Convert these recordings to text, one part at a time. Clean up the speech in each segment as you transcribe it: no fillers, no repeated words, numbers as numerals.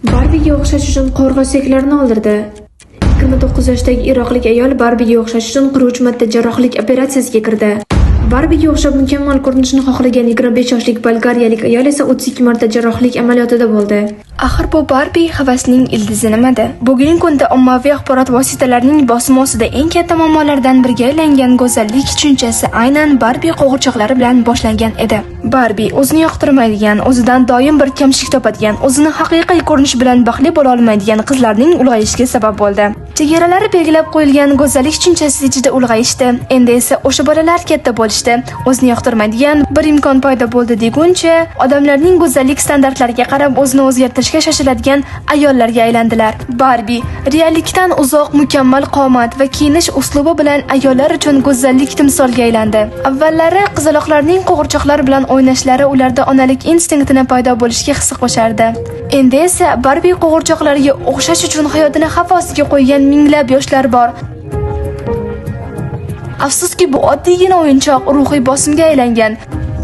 Barbiga o'xshash uchun qo'rg'oshaklarini oldirdi. 29 yoshdagi iroqlik ayol Barbiga o'xshash uchun 43 marta jarrohlik operatsiyasiga kirdi. Barbiga o'xshab mukammal ko'rinishni xohlagan 25 yoshlik bolgariyalik ayol esa 32 marta jarrohlik amaliyotida bo'ldi. Axir bu Barbi havasning ildizi nimada? Bugungi kunda ommaviy axborot vositalarining bosimi ostida eng katta muammolardan biriga aylangan go'zallik tushunchasi aynan Barbi qo'g'irchoqlari bilan boshlangan edi. Barbi o'zini yoqtirmaydigan, o'zidan doim bir kamchilik topadigan, o'zini haqiqiy ko'rinish bilan baxtli bo'la olmaydigan qizlarning ulg'ayishiga sabab bo'ldi. Chegaralari belgilab qo'yilgan go'zallik tushunchasi ichida ulg'ayishdi. Endi esa o'sha bolalar katta bo'lishdi. O'zini yoqtirmaydigan bir imkon paydo bo'ldi deguncha, odamlarning go'zallik standartlariga qarab o'zini o'zgartirishga shoshiladigan ayollarga aylandilar. Barbi reallikdan uzoq mukammal qomat va kiyinish uslubi bilan ayollar uchun go'zallik timsoliga aylandi. Avvallari qizaloqlarning qo'g'irchoqlar bilan o'ynashlari ularda onalik instinktini paydo bo'lishiga hissa qo'shardi. Endi esa Barbi qo'g'irchoqlariga o'xshash uchun hayotini xavf ostiga qo'ygan minglab yoshlar bor. Afsuski bu oddiygina o'yinchoq ruhiy bosimga aylangan.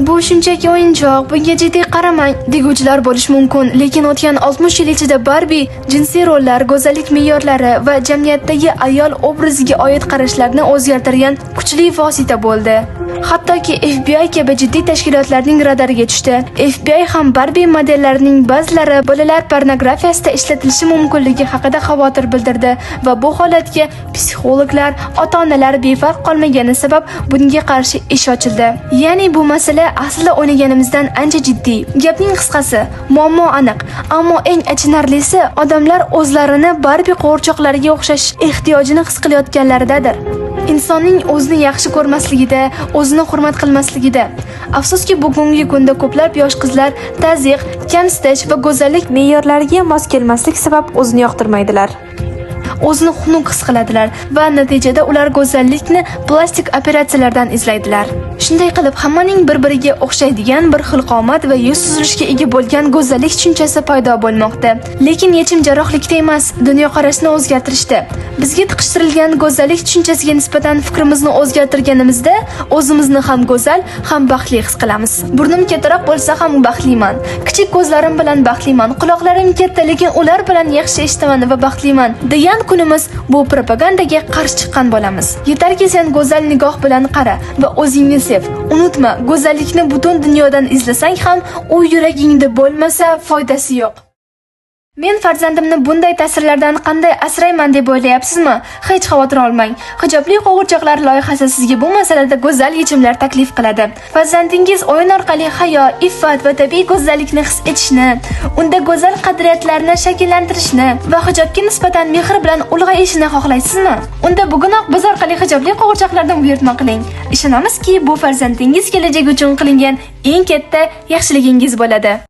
Bu shunchaki o'yinchoq, bunga jiddiy qaramang deguvchilar bo'lish mumkin, lekin o'tgan 60 yil ichida Barbi jinsiy rollar, go'zallik me'yorlari va jamiyatdagi ayol obraziga oid qarashlarni o'zgartirgan kuchli vosita bo'ldi. Hattoki FBI kabi jiddiy tashkilotlarning radariga tushdi. FBI ham Barbi modellarining ba'zilari bolalar pornografiyasida ishlatilishi mumkinligi haqida xavotir bildirdi va bu holatga psixologlar, ota-onalar befarq qolmagani sabab bunga qarshi ish ochildi. Ya'ni bu masala aslida o'ylaganimizdan ancha jiddiy. Gapning qisqasi, muammo aniq, ammo eng achinarlisi odamlar o'zlarini Barbi qo'g'irchoqlariga o'xshash ehtiyojini his qilayotganlaridadir. Insonning o'zini yaxshi ko'rmasligida, o'zini hurmat qilmasligida. Afsuski bugungi kunda ko'plab yosh qizlar tazyiq, kamsitish va go'zallik me'yorlariga mos kelmaslik sabab o'zini yoqtirmaydilar. O'zini xunuk his qiladilar va natijada ular go'zallikni plastik operatsiyalardan izlaydilar. Shunday qilib hammaning bir-biriga o'xshaydigan bir xil qomat va yuz tuzilishga ega bo'lgan go'zallik tushunchasi paydo bo'lmoqda. Lekin yechim jarrohlikda emas, dunyoqarashni o'zgartirishda. Bizga tiqishtirilgan go'zallik tushunchasiga nisbatan fikrimizni o'zgartirganimizda o'zimizni ham go'zal, ham baxtli his qilamiz. Burnim kattaroq bo'lsa ham baxtliman. Kichik ko'zlarim bilan baxtliman. Quloqlarim katta, lekin ular bilan yaxshi eshitaman va baxtliman degan kunimiz bu propagandaga qarshi chiqqan bo'lamiz. Yetarki sen go'zal nigoh bilan qara va o'zingni sev. Unutma, go'zallikni butun dunyodan izlasang ham u yuragingda bo'lmasa foydasi yo'q. Men farzandimni bunday ta'sirlardan qanday asrayman deb o'ylayapsizmi? Hech xavotir olmang. Hijobli qo'g'irchoqlar loyihasi sizga bu masalada go'zal yechimlar taklif qiladi. Farzandingiz o'yin orqali hayo, iffat va tabiiy go'zallikni his etishni, unda go'zal qadriyatlarni shakllantirishni va hijobga nisbatan mehr bilan ulg'ayishini xohlaysizmi? Unda bugunoq biz orqali hijobli qo'g'irchoqlardan buyurtma qiling. Ishonamizki, bu farzandingiz kelajagi uchun qilingan eng katta yaxshiligingiz bo'ladi.